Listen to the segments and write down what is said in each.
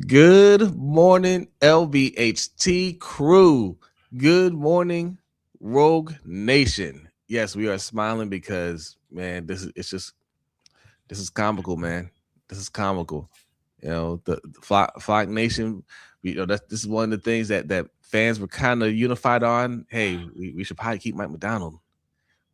Good morning, LBHT crew. Good morning, Rogue Nation. Yes, we are smiling because man, this is comical, man. This is comical. The Flock Nation. This is one of the things that fans were kind of unified on. Hey, we should probably keep Mike McDonald.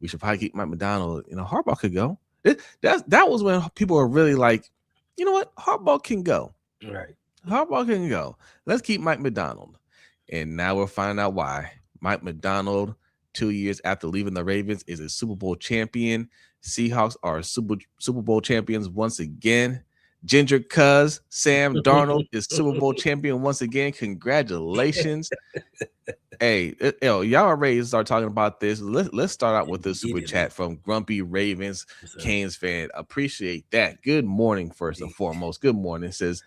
We should probably keep Mike McDonald. Harbaugh could go. That was when people were really like, you know what, Harbaugh can go. Right. Harbaugh can go. Let's keep Mike McDonald. And now we'll find out why. Mike McDonald, 2 years after leaving the Ravens, is a Super Bowl champion. Seahawks are Super Bowl champions once again. Ginger Cuz, Sam Darnold is Super Bowl champion once again. Congratulations. Hey, y'all are ready to start talking about this. Let's start out with the super chat from Grumpy Ravens Canes fan. Appreciate that. Good morning, first and foremost. Good morning. It says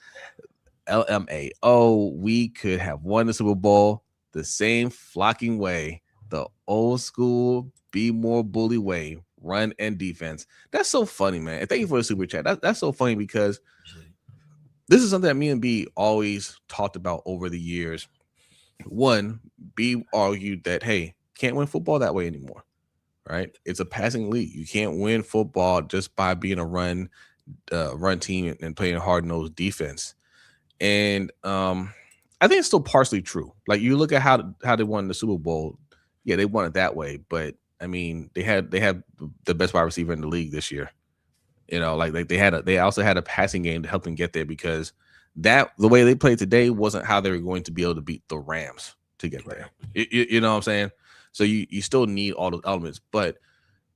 LMAO, we could have won the Super Bowl the same flocking way, the old school, be more bully way, run and defense. That's so funny, man. And thank you for the super chat. That's so funny because this is something that me and B always talked about over the years. One, B argued that, hey, can't win football that way anymore, right? It's a passing league. You can't win football just by being a run team and playing hard-nosed defense. And I think it's still partially true. Like you look at how they won the Super Bowl. Yeah, they won it that way. But I mean, they had the best wide receiver in the league this year. They also had a passing game to help them get there because the way they played today wasn't how they were going to be able to beat the Rams to get there. You know what I'm saying? So you still need all those elements. But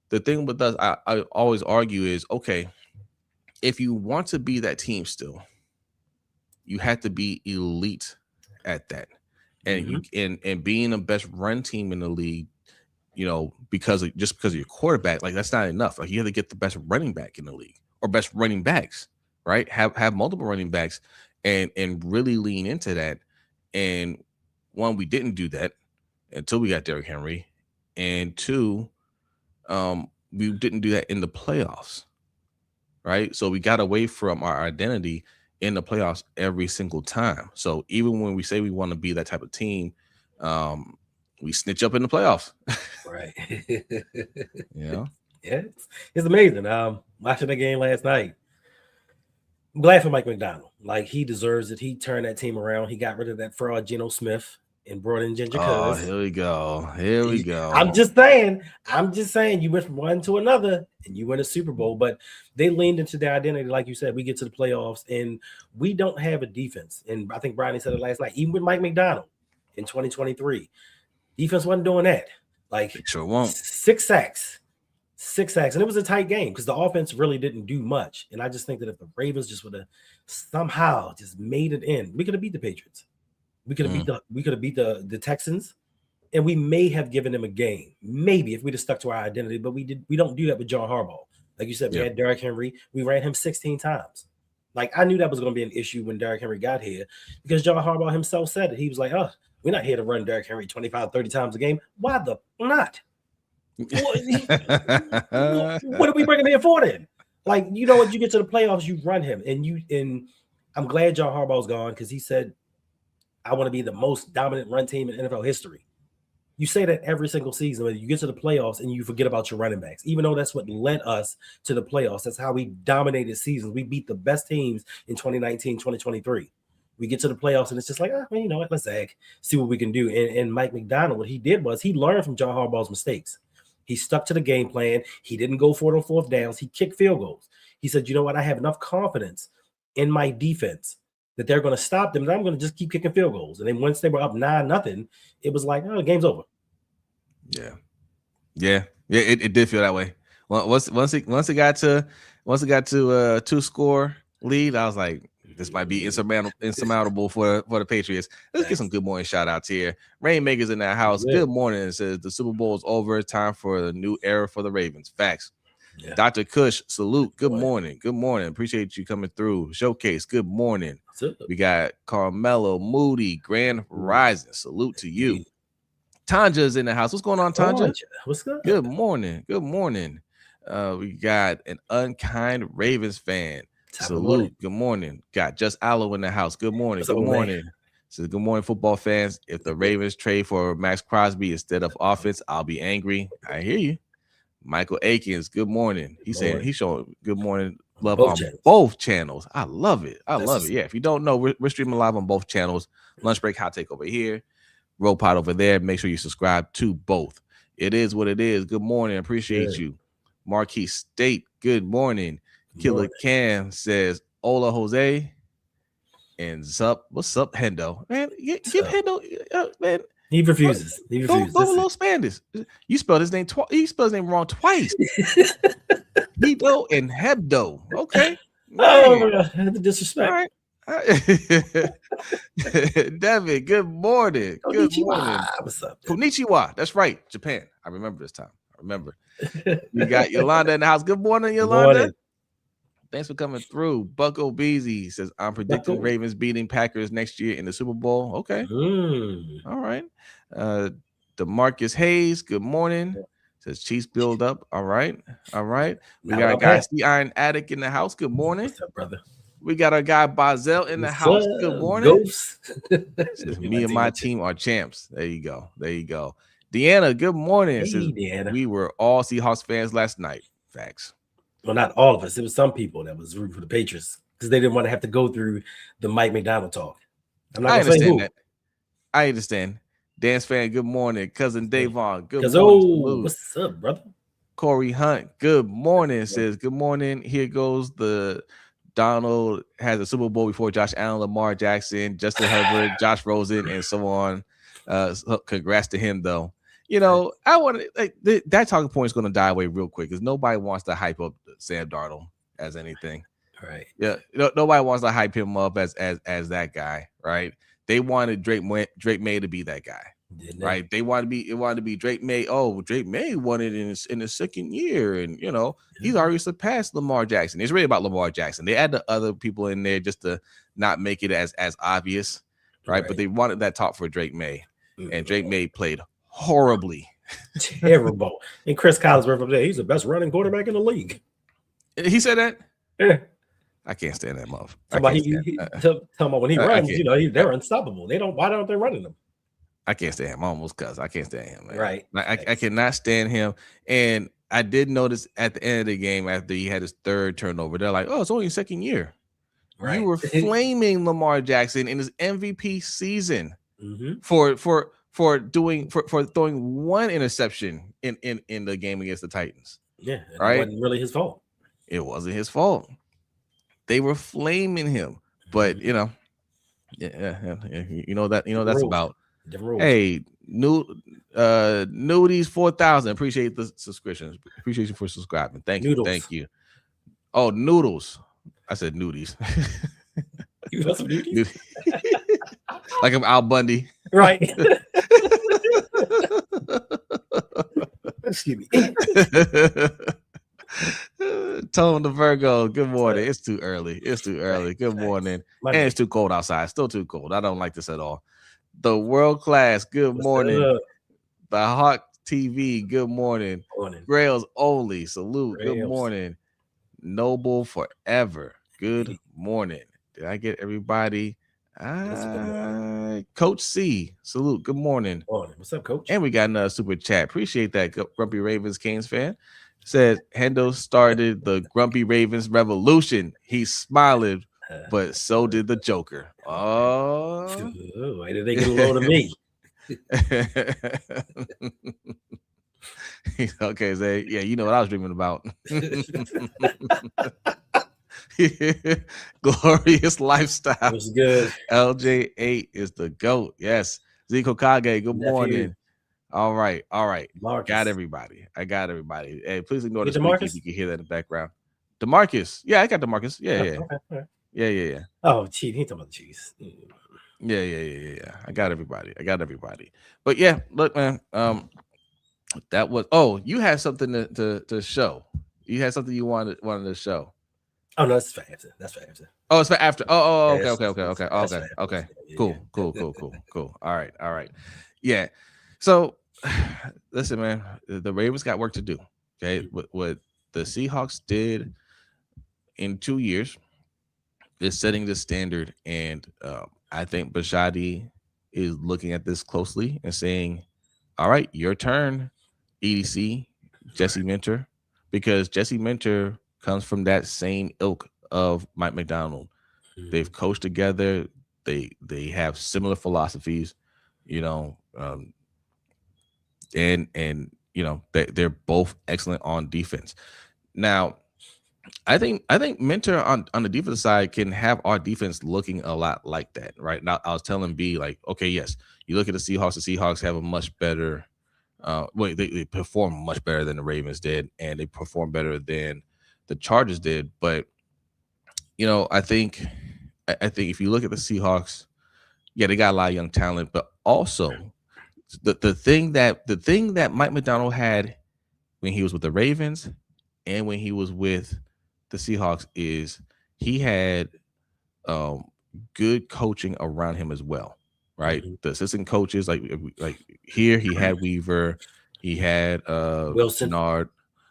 the thing with us, I always argue is, okay, if you want to be that team still, you have to be elite at that. And and being the best run team in the league, because of your quarterback, like that's not enough. Like you have to get the best running back in the league or best running backs, right? Have multiple running backs and really lean into that. And one, we didn't do that until we got Derrick Henry. And two, we didn't do that in the playoffs. Right. So we got away from our identity in the playoffs every single time. So even when we say we want to be that type of team, we snitch up in the playoffs. Right. Yeah. Yeah. It's amazing. Watching the game last night. I'm glad for Mike McDonald. Like he deserves it. He turned that team around. He got rid of that fraud Geno Smith and brought in Ginger Cuz. Oh, here we go. I'm just saying you went from one to another and you win a Super Bowl, but they leaned into their identity. Like you said, we get to the playoffs and we don't have a defense. And I think Brian said it last night, even with Mike McDonald in 2023, defense wasn't doing that. Like it sure won't. 6 sacks. And it was a tight game because the offense really didn't do much. And I just think that if the Ravens just would have somehow just made it in, we could have beat the Patriots. We could have beat the Texans, and we may have given them a game. Maybe if we'd have stuck to our identity, but we don't do that with John Harbaugh. Like you said, we had Derrick Henry. We ran him 16 times. Like I knew that was going to be an issue when Derrick Henry got here because John Harbaugh himself said it. He was like, "Oh, we're not here to run Derrick Henry 25, 30 times a game. Why the not? What are we bringing him here for then? Like, you know what? You get to the playoffs, you run him, and I'm glad John Harbaugh's gone because he said, I want to be the most dominant run team in NFL history. You say that every single season, but you get to the playoffs and you forget about your running backs, even though that's what led us to the playoffs. That's how we dominated seasons. We beat the best teams in 2019, 2023. We get to the playoffs and it's just like, you know what? Let's see what we can do. And Mike McDonald, what he did was he learned from John Harbaugh's mistakes. He stuck to the game plan. He didn't go for it on fourth downs. He kicked field goals. He said, you know what? I have enough confidence in my defense that they're going to stop them, and I'm going to just keep kicking field goals. And then once they were up 9-0, it was like, the game's over. Yeah. It did feel that way. Once it got to 2-score lead, I was like, this might be insurmountable for the Patriots. Let's get some good morning shout outs here. Rainmakers in that house. Good morning. It says the Super Bowl is over. Time for a new era for the Ravens. Facts. Yeah. Dr. Cush, salute. Good morning. Good morning. Appreciate you coming through. Showcase, good morning. We got Carmelo, Moody, Grand Rising. Salute to you. Tanja's in the house. What's going on, Tanja? What's good? Good morning. Good morning. We got an unkind Ravens fan. Top of the morning. Salute. Good morning. Got just Aloe in the house. Good morning. What's up, Good man? morning. Says good morning, football fans. If the Ravens trade for Max Crosby instead of offense, I'll be angry. I hear you. Michael Akins, good morning. He's saying he's showing good morning love Both on channels. both channels. I love it. I That's love what's it. Yeah, if you don't know, we're streaming live on both channels. Lunch break, hot take over here, roll pot over there. Make sure you subscribe to both. It is what it is. Good morning. Appreciate you. Marquis State, good morning. Killer Cam says, Hola Jose. And what's up, Hendo? Man, give Hendo, man. He refuses. He refuses. Go a little Spanish. You spelled his name You spelled his name wrong twice. Hendo and Hebdo. Okay. Oh, the disrespect. All right. Devin, good morning. Good morning. What's up? Konnichiwa. That's right. Japan. I remember this time. I remember. We got Yolanda in the house. Good morning, Yolanda. Good morning. Thanks for coming through. Bucko Beezy says, I'm predicting Ravens beating Packers next year in the Super Bowl. Okay. All right. DeMarcus Hayes, good morning. Says Chiefs build up. All right. All right. We got a guy, C Iron Attic in the house. Good morning. What's up, brother? We got our guy Bazel in the house. Good morning. Says, me and my team are champs. There you go. There you go. Deanna, good morning. Says, Deanna. We were all Seahawks fans last night. Facts. Well, not all of us. It was some people that was rooting for the Patriots because they didn't want to have to go through the Mike McDonald talk. I understand that. I understand. Dance fan, good morning. Cousin Davon, good morning. What's up, brother? Corey Hunt, good morning. Says, good morning. Here goes the Donald has a Super Bowl before Josh Allen, Lamar Jackson, Justin Herbert, Josh Rosen, and so on. Congrats to him, though. You know, I want to that talking point is going to die away real quick because nobody wants to hype up Sam Darnold as anything. Right. Yeah. Nobody wants to hype him up as that guy. Right. They wanted Drake May to be that guy. Right. They wanted to be Drake May. Oh, Drake May won it in his second year. And, you know, he's already surpassed Lamar Jackson. It's really about Lamar Jackson. They add the other people in there just to not make it as obvious. Right. But they wanted that talk for Drake May. And Drake May played horribly. Terrible. And Chris Collinsworth up there, he's the best running quarterback in the league. He said that? Yeah. I can't stand that motherfucker. Tell me when he runs, you know, they're unstoppable. Why don't they running them? I can't stand him. Almost cuz I can't stand him. Man. Right. I cannot stand him. And I did notice at the end of the game after he had his third turnover, they're like, oh, it's only his second year. Right. You were flaming Lamar Jackson in his MVP season for throwing one interception in the game against the Titans. Yeah, right. It wasn't really his fault. It wasn't his fault. They were flaming him, but you know, you know that's about. Hey, Nudies 4000. Appreciate the subscriptions. Appreciate you for subscribing. Thank you. Thank you. Oh, noodles. I said nudies. You want some nudies? Like I'm Al Bundy. Right. Excuse me. Tone the Virgo. Good morning. It's too early. Good morning. And it's too cold outside. Still too cold. I don't like this at all. The World Class. Good morning. The Hawk TV. Good morning. Grails Only. Salute. Good morning. Noble Forever. Good morning. Did I get everybody? Coach C. Salute. Good morning. What's up, Coach? And we got another super chat. Appreciate that, Grumpy Ravens Canes fan. Says Hendo started the Grumpy Ravens revolution. He's smiling, but so did the Joker. Oh, why did they get a load of me? Okay, Zay. Yeah, you know what I was dreaming about. Glorious lifestyle. Was good. LJ8 is the GOAT. Yes. Zico Kage, good morning. All right. Marcus. I got everybody. Hey, please ignore the squeaky if you can hear that in the background. DeMarcus. Yeah, I got DeMarcus. Yeah. Okay. Yeah. Oh, cheese. He talking about the cheese. Yeah. I got everybody. But yeah, look, man. That was. Oh, you had something to show. You had something you wanted to show. Oh no, that's for after. Oh, it's for after. Oh, okay. Cool. All right. Yeah. So, listen, man. The Ravens got work to do. Okay, what the Seahawks did in 2 years, is setting the standard, and I think Bashadi is looking at this closely and saying, "All right, your turn, EDC, Jesse Minter," because Jesse Minter comes from that same ilk of Mike McDonald. They've coached together. They have similar philosophies, you know, and they're both excellent on defense. Now, I think Mentor on the defense side can have our defense looking a lot like that, right? Now I was telling B like, okay, yes, you look at the Seahawks. The Seahawks have a much better, they perform much better than the Ravens did, and they perform better than the Chargers did. But I think if you look at the Seahawks, yeah, they got a lot of young talent, but also the thing that Mike McDonald had when he was with the Ravens and when he was with the Seahawks is he had um, good coaching around him as well, right? Mm-hmm. The assistant coaches, like here, he had Weaver, he had Wilson. Bernard,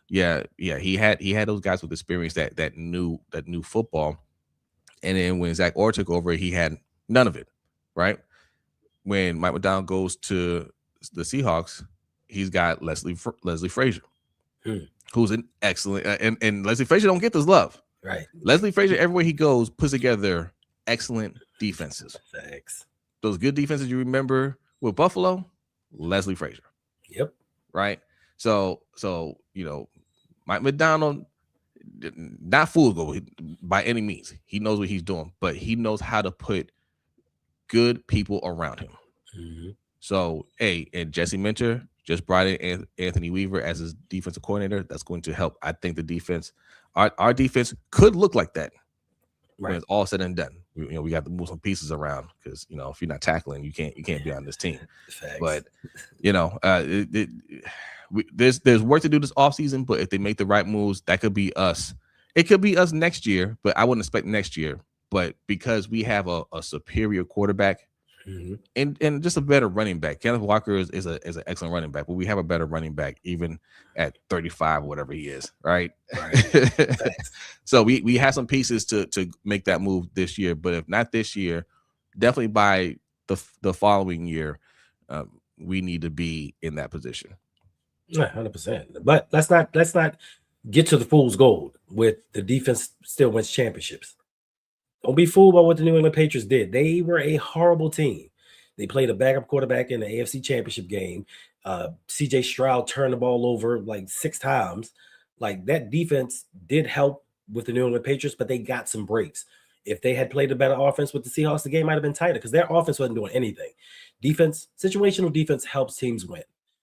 yeah, he had those guys with experience that knew football, and then when Zach Orr took over, he had none of it, right? When Mike McDonald goes to the Seahawks, he's got Leslie Frazier, Hmm. who's an excellent and Leslie Frazier don't get this love. Right. Leslie Frazier, everywhere he goes, puts together excellent defenses. Thanks. Those good defenses you remember with Buffalo, Leslie Frazier, Yep. right? So Mike McDonald, not foolable by any means. He knows what he's doing, but he knows how to put good people around him. Mm-hmm. So, hey, and Jesse Minter just brought in Anthony Weaver as his defensive coordinator. That's going to help. I think the defense, our defense could look like that when it's all said and done. We got to move some pieces around because if you're not tackling, you can't be on this team. Facts. But there's work to do this offseason. But if they make the right moves, that could be us. It could be us next year, but I wouldn't expect next year. But because we have a superior quarterback. Mm-hmm. And just a better running back. Kenneth Walker is an excellent running back, but we have a better running back even at 35, whatever he is, right? So we have some pieces to make that move this year, but if not this year, definitely by the following year, we need to be in that position. 100%. But let's not get to the fool's gold with the defense still wins championships. Don't be fooled by what the New England Patriots did. They were a horrible team. They played a backup quarterback in the AFC Championship game. CJ Stroud turned the ball over like 6 times. Like that defense did help with the New England Patriots, but they got some breaks. If they had played a better offense with the Seahawks, the game might have been tighter because their offense wasn't doing anything. Situational defense helps teams win,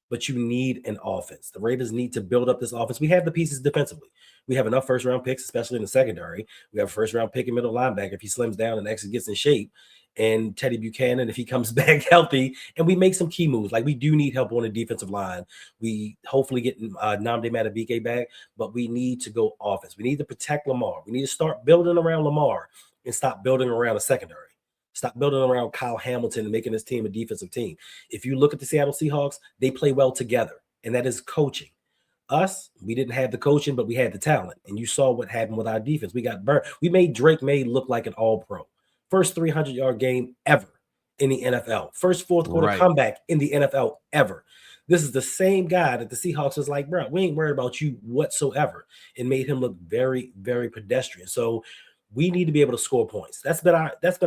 but you need an offense. The Raiders need to build up this offense. We have the pieces defensively. We have enough first-round picks, especially in the secondary. We have a first-round pick in middle linebacker if he slims down and actually gets in shape. And Teddy Buchanan, if he comes back healthy, and we make some key moves. Like we do need help on the defensive line. We hopefully get Nnamdi Madubuike back, but we need to go offense. We need to protect Lamar. We need to start building around Lamar and stop building around a secondary. Stop building around Kyle Hamilton and making this team a defensive team. If you look at the Seattle Seahawks, they play well together, and that is coaching. Us, we didn't have the coaching, but we had the talent. And you saw what happened with our defense. We got burnt. We made Drake May look like an all-pro. First 300-yard game ever in the NFL. First fourth quarter comeback in the NFL ever. This is the same guy that the Seahawks was like, bro, we ain't worried about you whatsoever, and made him look very, very pedestrian. So we need to be able to score points. That's been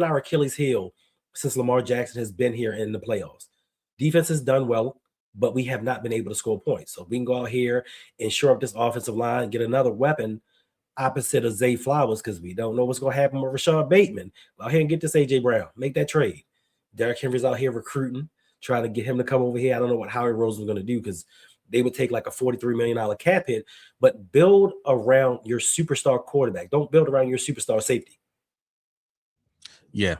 our Achilles heel since Lamar Jackson has been here in the playoffs. Defense has done well, but we have not been able to score points. So we can go out here and shore up this offensive line, get another weapon opposite of Zay Flowers, because we don't know what's going to happen with Rashad Bateman. Go out here and get this A.J. Brown. Make that trade. Derrick Henry's out here recruiting, trying to get him to come over here. I don't know what Howie Roseman's going to do because they would take like a $43 million cap hit, but build around your superstar quarterback. Don't build around your superstar safety. Yeah.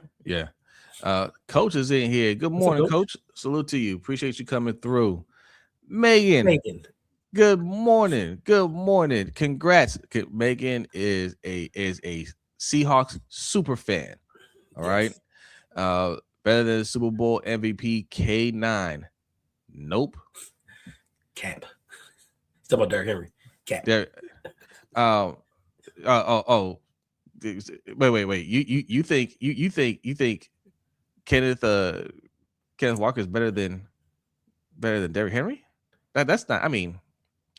Coach is in here. Good morning, Coach. Salute to you. Appreciate you coming through. Megan. Good morning. Congrats. Megan is a Seahawks super fan. All right. Better than Super Bowl MVP K9. Nope. Cap. It's about Derrick Henry. Cap. Wait. You think Kenneth Walker is better than Derrick Henry? That's not. I mean,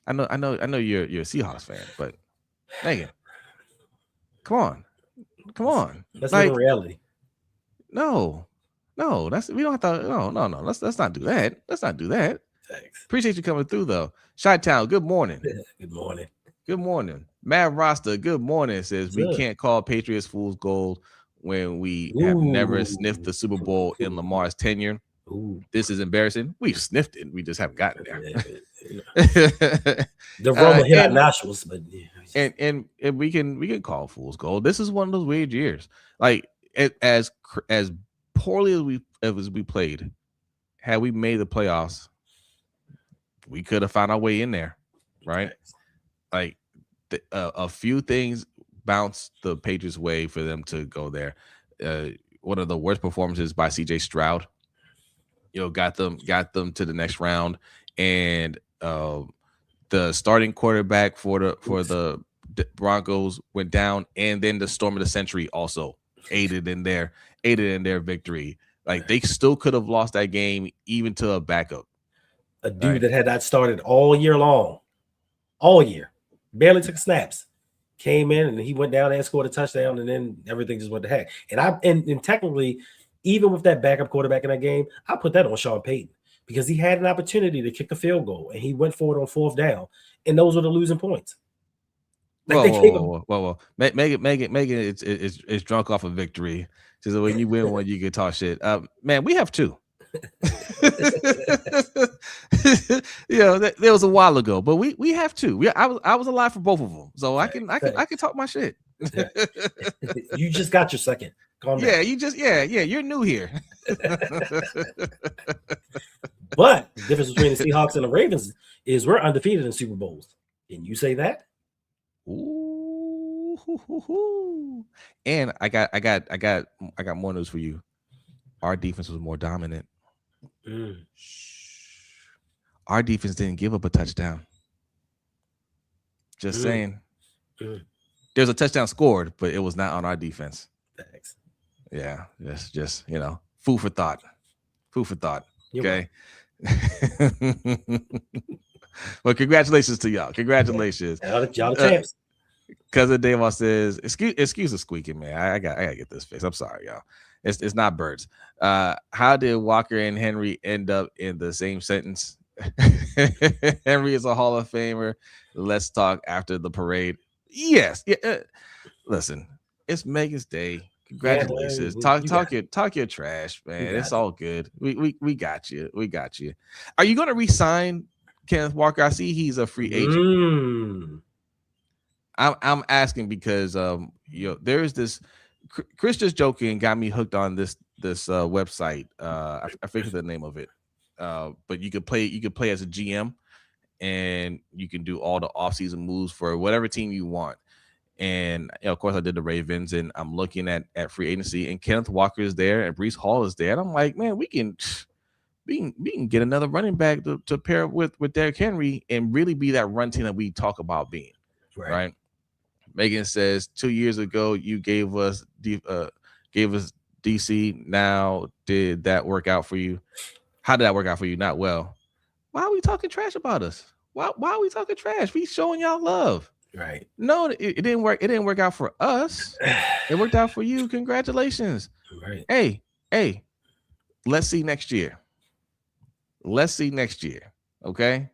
I know you're a Seahawks fan, but Megan, come on. Let's live in reality. No. That's we don't have to. No. Let's not do that. Thanks. Appreciate you coming through though. Chi-Town, good morning. Good morning. Mad Rasta, good morning. Says we can't call Patriots fool's gold when we have never sniffed the Super Bowl in Lamar's tenure. This is embarrassing. We've sniffed it. We just haven't gotten there. The aroma hit our nostrils, but and we can call fool's gold. This is one of those weird years. Like as poorly as we played, had we made the playoffs, we could have found our way in there, right? Like a few things bounced the Patriots' way for them to go there. One of the worst performances by CJ Stroud, got them to the next round, and the starting quarterback for the Broncos went down, and then the storm of the century also aided in their victory. Like they still could have lost that game even to a backup. A dude that had not started all year long, barely took snaps, came in and he went down and scored a touchdown, and then everything just went to heck. And technically, even with that backup quarterback in that game, I put that on Sean Payton because he had an opportunity to kick a field goal and he went for it on 4th down, and those were the losing points. Whoa. Megan, it's drunk off a victory. She said, when you win one, you can talk shit. Man, we have two. That was a while ago, but we have two. I was alive for both of them, so I can talk my shit. You just got your second. Calm down. You're new here. But the difference between the Seahawks and the Ravens is we're undefeated in Super Bowls. Can you say that? Ooh. And I got more news for you. Our defense was more dominant. Our defense didn't give up a touchdown. Just saying. There's a touchdown scored, but it was not on our defense. Thanks. Yeah, just food for thought. Okay. Well, congratulations to y'all. Congratulations. Y'all the champs. Cousin Dave says, excuse the squeaking, man. I gotta get this fixed. I'm sorry, y'all. It's not birds. How did Walker and Henry end up in the same sentence? Henry is a Hall of Famer. Let's talk after the parade. Yes. Yeah. Listen, it's Megan's day. Congratulations. Talk your trash, man. It's all good. We got you. Are you gonna resign Kenneth Walker? I see he's a free agent. I'm asking because there is this. Chris just joking got me hooked on this website. I forget the name of it. But you could play as a GM, and you can do all the offseason moves for whatever team you want. And of course, I did the Ravens, and I'm looking at free agency, and Kenneth Walker is there, and Breece Hall is there, and I'm like, man, we can get another running back to pair with Derrick Henry and really be that run team that we talk about being. Right? Megan says 2 years ago you gave us DC. Now, did that work out for you? How did that work out for you? Not well. Why are we talking trash about us? Why are we talking trash? We showing y'all love. Right. No, it didn't work. It didn't work out for us. It worked out for you. Congratulations. Right. Hey, let's see next year. Okay.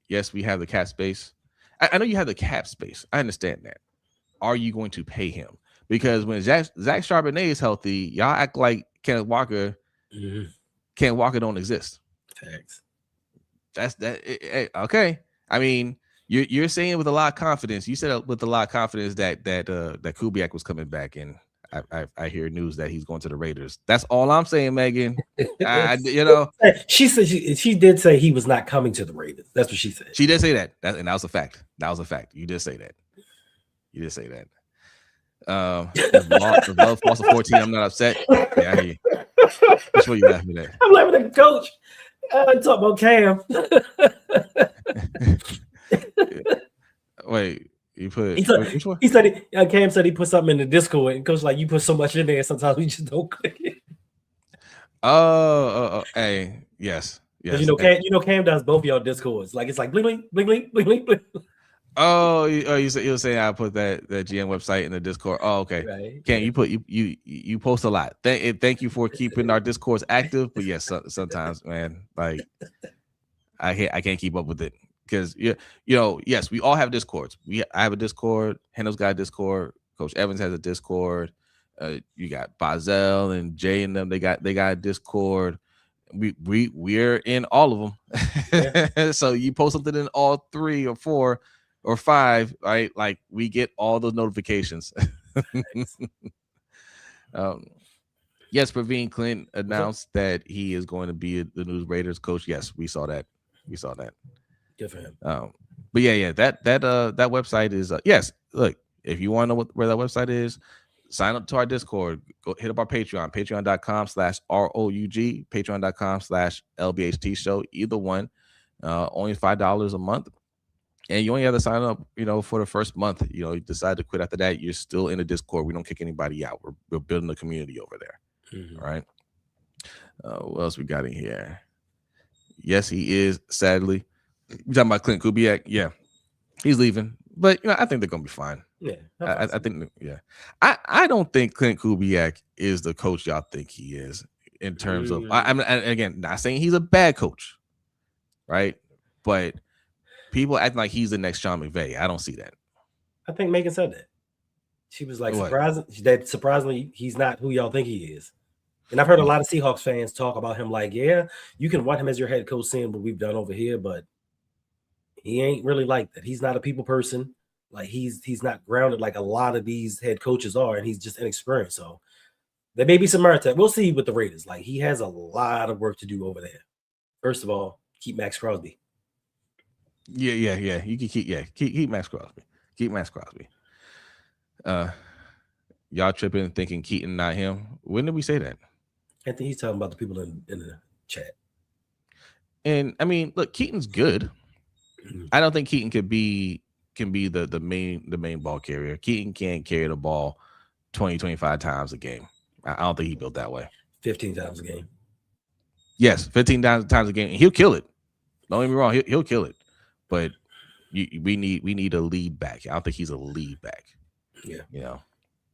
Yes, we have the cap space. I know you have the cap space. I understand that. Are you going to pay him? Because when Zach Charbonnet is healthy, y'all act like Kenneth Walker. Kenneth Walker don't exist. Thanks. That's that. Okay. I mean, you're saying with a lot of confidence. You said with a lot of confidence that Kubiak was coming back, and I hear news that he's going to the Raiders. That's all I'm saying, Megan. She said she did say he was not coming to the Raiders. That's what she said. She did say that, and that was a fact. You did say that. The love falls to 14. I'm not upset. Yeah, I hear you. That's what you laughing at. I'm laughing at Coach. I talk about Cam. Wait, You put which one? He said Cam said he put something in the Discord, and Coach like you put so much in there. Sometimes we just don't click it. Hey, yes. Because Cam does both of y'all Discords. Like it's like bling bling bling bling bling bling. Oh, you were saying I put that GM website in the Discord. Oh, okay. Right. Can you put you post a lot. Thank you for keeping our Discords active. But yes, sometimes, man, like I can't keep up with it because yes, we all have Discords. I have a Discord. Hendo's got a Discord. Coach Evans has a Discord. You got Bazel and Jay and them. They got a Discord. We're in all of them. Yeah. So you post something in all 3 or 4 or 5, right? Like we get all those notifications. Yes, Praveen Clint announced that he is going to be the new Raiders coach. Yes, we saw that. Good for him. But yeah, that website is yes. Look, if you want to know where that website is, sign up to our Discord. Go hit up our Patreon, patreon.com/ROUG, patreon.com/LBHTShow. Either one, only $5 a month. And you only have to sign up, for the first month. You decide to quit after that, you're still in the Discord. We don't kick anybody out. We're building a community over there. Mm-hmm. All right. What else we got in here? Yes, he is, sadly. We're talking about Clint Kubiak. Yeah, he's leaving. But, I think they're going to be fine. Yeah. I think, yeah. I don't think Clint Kubiak is the coach y'all think he is in terms of, I'm again, not saying he's a bad coach, right? But people acting like he's the next Sean McVay. I don't see that. I think Megan said that. She was like, surprisingly, he's not who y'all think he is. And I've heard a lot of Seahawks fans talk about him like, yeah, you can want him as your head coach, seeing what we've done over here, but he ain't really like that. He's not a people person. Like he's not grounded like a lot of these head coaches are, and he's just inexperienced. So there may be some merit to that. We'll see with the Raiders. Like he has a lot of work to do over there. First of all, keep Max Crosby. Yeah. You can keep Max Crosby. Keep Max Crosby. Y'all tripping thinking Keaton, not him. When did we say that? I think he's talking about the people in the chat. And I mean, look, Keaton's good. I don't think Keaton can be the main ball carrier. Keaton can't carry the ball 20, 25 times a game. I don't think he built that way. 15 times a game. Yes, 15 times a game. And he'll kill it. Don't get me wrong, he'll kill it. But we need a lead back. I don't think he's a lead back. Yeah.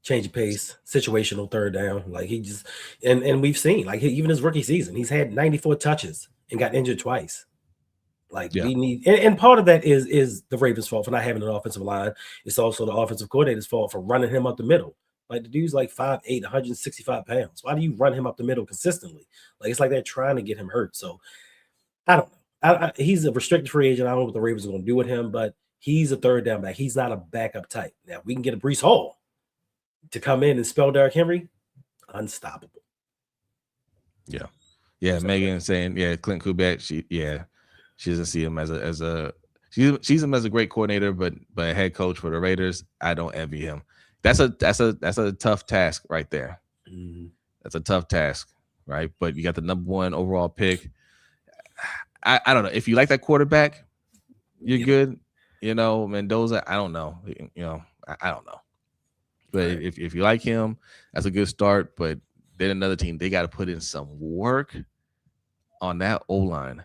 Change of pace, situational third down. Like he just and we've seen like even his rookie season, he's had 94 touches and got injured twice. Like we need, and part of that is the Ravens' fault for not having an offensive line. It's also the offensive coordinator's fault for running him up the middle. Like the dude's like 5'8", 165 pounds. Why do you run him up the middle consistently? Like it's like they're trying to get him hurt. So I don't know. He's a restricted free agent. I don't know what the Ravens are going to do with him, but he's a third down back. He's not a backup type. Now we can get a Breece Hall to come in and spell Derrick Henry, unstoppable. Yeah. Megan saying, Clint Kubiak, she doesn't see him as a she sees him as a great coordinator, but a head coach for the Raiders, I don't envy him. That's a tough task right there. Mm-hmm. That's a tough task, right? But you got the number 1 overall pick. I don't know if you like that quarterback, you're good. Mendoza, I don't know. I don't know. But if you like him, that's a good start. But then another team, they got to put in some work on that O-line.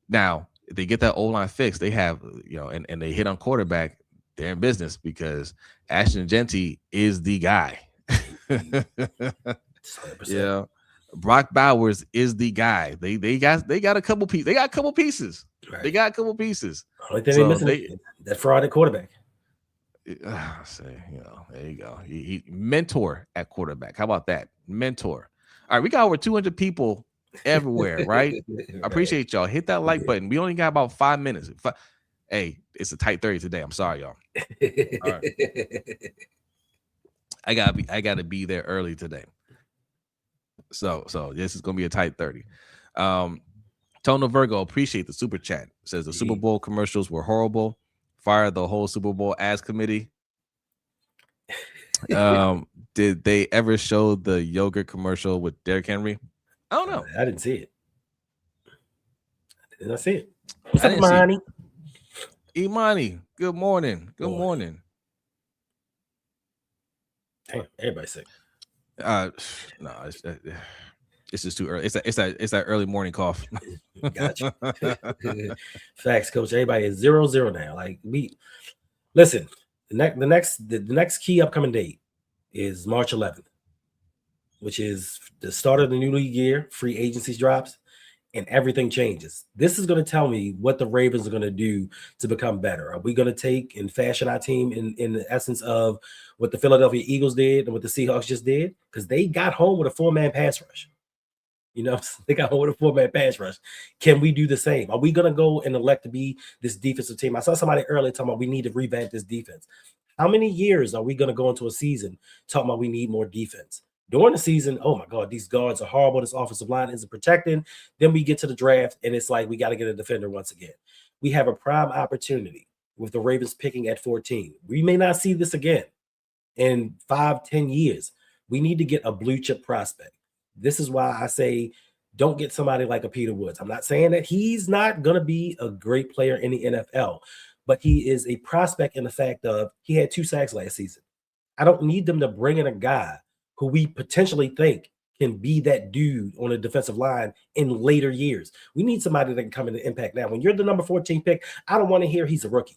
Now, if they get that O-line fixed, they have, and they hit on quarterback, they're in business because Ashton Genty is the guy. Yeah. Brock Bowers is the guy. They got a couple pieces. They got a couple pieces. Right. They got a couple pieces. Only thing they're missing that fraud at quarterback. There you go. He mentor at quarterback. How about that? Mentor. All right, we got over 200 people everywhere, right? I appreciate y'all. Hit that like button. We only got about 5 minutes. Hey, it's a tight 30 today. I'm sorry, y'all. All right. I gotta be there early today. So this is gonna be a tight 30. Tono Virgo, appreciate the super chat. Says the Super Bowl commercials were horrible. Fire the whole Super Bowl ads committee. Did they ever show the yogurt commercial with Derrick Henry? I don't know. I didn't see it. What's up, honey? Imani, good morning. Good Boy, morning. damn, everybody's sick. Uh, no, it's just too early. It's that early morning cough. Gotcha. Facts, coach. Everybody is 0-0 now. Like we listen. The next key upcoming date is March 11th, which is the start of the new league year. Free agency drops, and everything changes. This is going to tell me what the Ravens are going to do to become better. Are we going to take and fashion our team in the essence of what the Philadelphia Eagles did and what the Seahawks just did? Because they got home with a 4-man pass rush. You know, they got home with a 4-man pass rush. Can we do the same? Are we going to go and elect to be this defensive team? I saw somebody earlier talking about we need to revamp this defense. How many years are we going to go into a season talking about we need more defense? During the season, oh my God, these guards are horrible. This offensive line isn't protecting. Then we get to the draft, and it's like we got to get a defender once again. We have a prime opportunity with the Ravens picking at 14. We may not see this again in 5-10 years. We need to get a blue chip prospect. This is why I say don't get somebody like a Peter Woods. I'm not saying that he's not going to be a great player in the NFL, but he is a prospect in the fact of he had 2 sacks last season. I don't need them to bring in a guy who we potentially think can be that dude on the defensive line in later years. We need somebody that can come in and impact now. When you're the number 14 pick, I don't want to hear he's a rookie.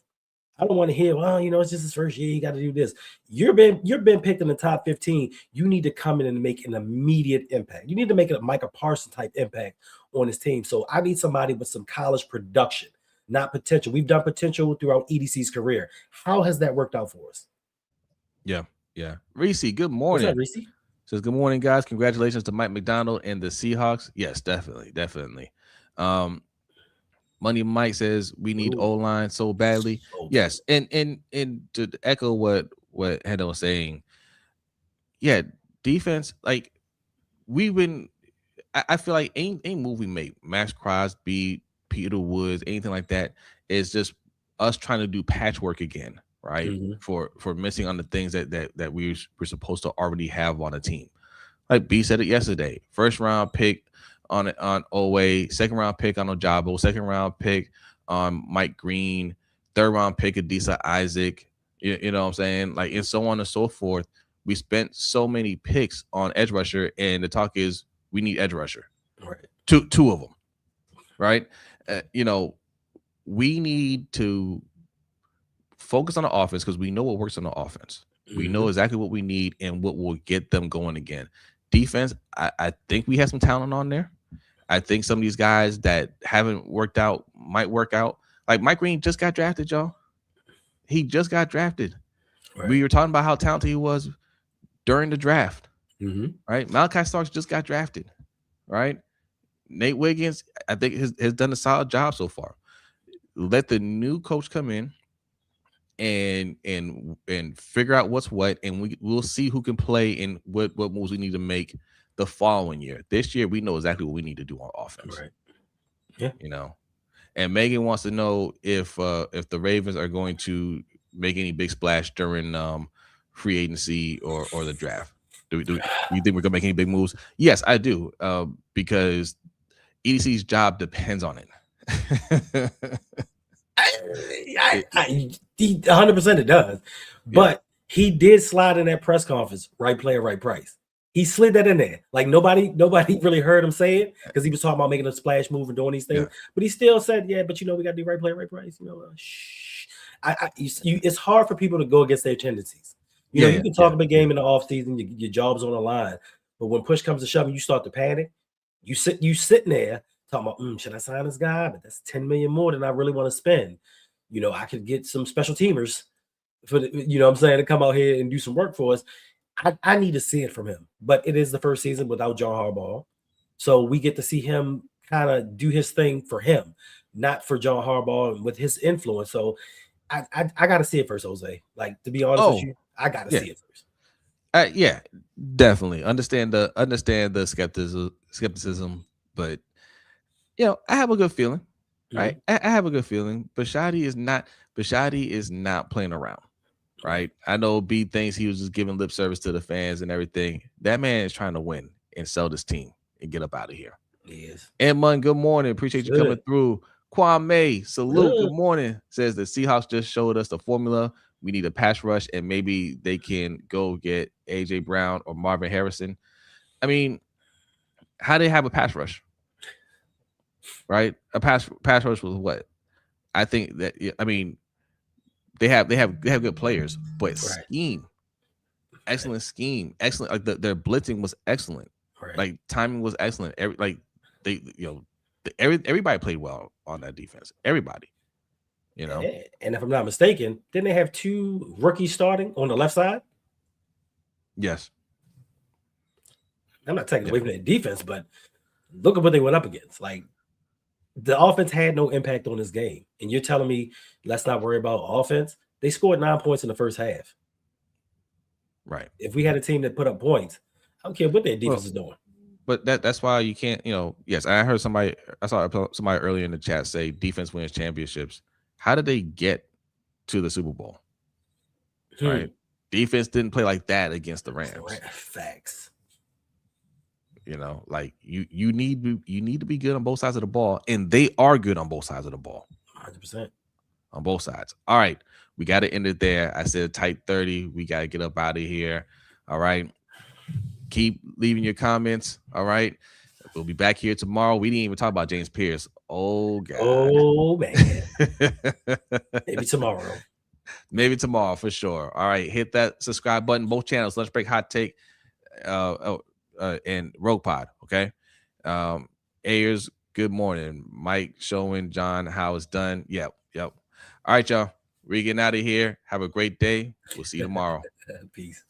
I don't want to hear, well, it's just his first year. You got to do this. You've been picked in the top 15. You need to come in and make an immediate impact. You need to make a Micah Parsons type impact on his team. So I need somebody with some college production, not potential. We've done potential throughout EDC's career. How has that worked out for us? Yeah. Reese, good What's morning. up, Reese? Says good morning, guys. Congratulations to Mike McDonald and the Seahawks. Yes, definitely. Money Mike says we need O-line so badly. Yes, and to echo what Hendo was saying, yeah, defense, like we've been I feel like any move we make, Max Crosby, Peter Woods, anything like that, is just us trying to do patchwork again, right? Mm-hmm. For missing on the things that we're supposed to already have on a team. Like B said it yesterday. First round pick on Owe, second round pick on Ojabo, second round pick on Mike Green, third round pick Adisa Isaac. You know what I'm saying? Like, and so on and so forth. We spent so many picks on edge rusher, and the talk is we need edge rusher. Right. Two of them. Right. We need to focus on the offense because we know what works on the offense. Mm-hmm. We know exactly what we need and what will get them going again. Defense, I think we have some talent on there. I think some of these guys that haven't worked out might work out. Like Mike Green just got drafted, y'all. He just got drafted. Right. We were talking about how talented he was during the draft. Mm-hmm. Right? Malachi Starks just got drafted. Right? Nate Wiggins, I think, has done a solid job so far. Let the new coach come in and figure out what's what, and we'll see who can play and what moves we need to make the following year. This year, we know exactly what we need to do on offense. Right. Yeah. And Megan wants to know if the Ravens are going to make any big splash during free agency or the draft. Do you think we're gonna make any big moves? Yes, I do. Because EDC's job depends on it. 100% it does. But he did slide in that press conference, right player, right price. He slid that in there. Like nobody really heard him say it because he was talking about making a splash move and doing these things. Yeah. But he still said, but we got to do right player, right price. Shh. It's hard for people to go against their tendencies. You can talk a big game in the offseason, your job's on the line. But when push comes to shove and you start to panic, you sitting there talking about, should I sign this guy? But that's $10 million more than I really want to spend. I could get some special teamers for to come out here and do some work for us. I need to see it from him. But it is the first season without John Harbaugh. So we get to see him kind of do his thing for him, not for John Harbaugh with his influence. So I got to see it first, Jose. Like, to be honest with you, I got to see it first. Yeah, definitely. Understand the skepticism, but I have a good feeling. Right. I have a good feeling. Bashadi is not playing around. Right. I know B thinks he was just giving lip service to the fans and everything. That man is trying to win and sell this team and get up out of here. He is. And Mun, good morning. Appreciate you coming through. Kwame, salute. Good morning. Says the Seahawks just showed us the formula. We need a pass rush, and maybe they can go get AJ Brown or Marvin Harrison. I mean, how do they have a pass rush? Right? A pass rush with what? I think that I mean they have good players, but scheme, excellent scheme, excellent. Like their blitzing was excellent. Right. Like timing was excellent. Everybody played well on that defense. Everybody, you know. And if I'm not mistaken, didn't they have 2 rookies starting on the left side? Yes. I'm not taking away from their defense, but look at what they went up against. Like the offense had no impact on this game. And you're telling me let's not worry about offense? They scored 9 points in the first half. Right. If we had a team that put up points, I don't care what their defense is doing. But that's why you can't, yes, I saw somebody earlier in the chat say defense wins championships. How did they get to the Super Bowl? Right? Defense didn't play like that against the Rams. Facts. Like you need to be good on both sides of the ball, and they are good on both sides of the ball. 100%. On both sides. All right. We got to end it there. I said tight 30. We got to get up out of here. All right. Keep leaving your comments. All right. We'll be back here tomorrow. We didn't even talk about James Pierce. Oh, God. Oh, man. Maybe tomorrow. Maybe tomorrow for sure. All right. Hit that subscribe button. Both channels, Lunch Break, Hot Take, and Rogue Pod. Okay. Ayers, good morning. Mike showing John how it's done. Yep. All right, y'all. We're getting out of here. Have a great day. We'll see you tomorrow. Peace.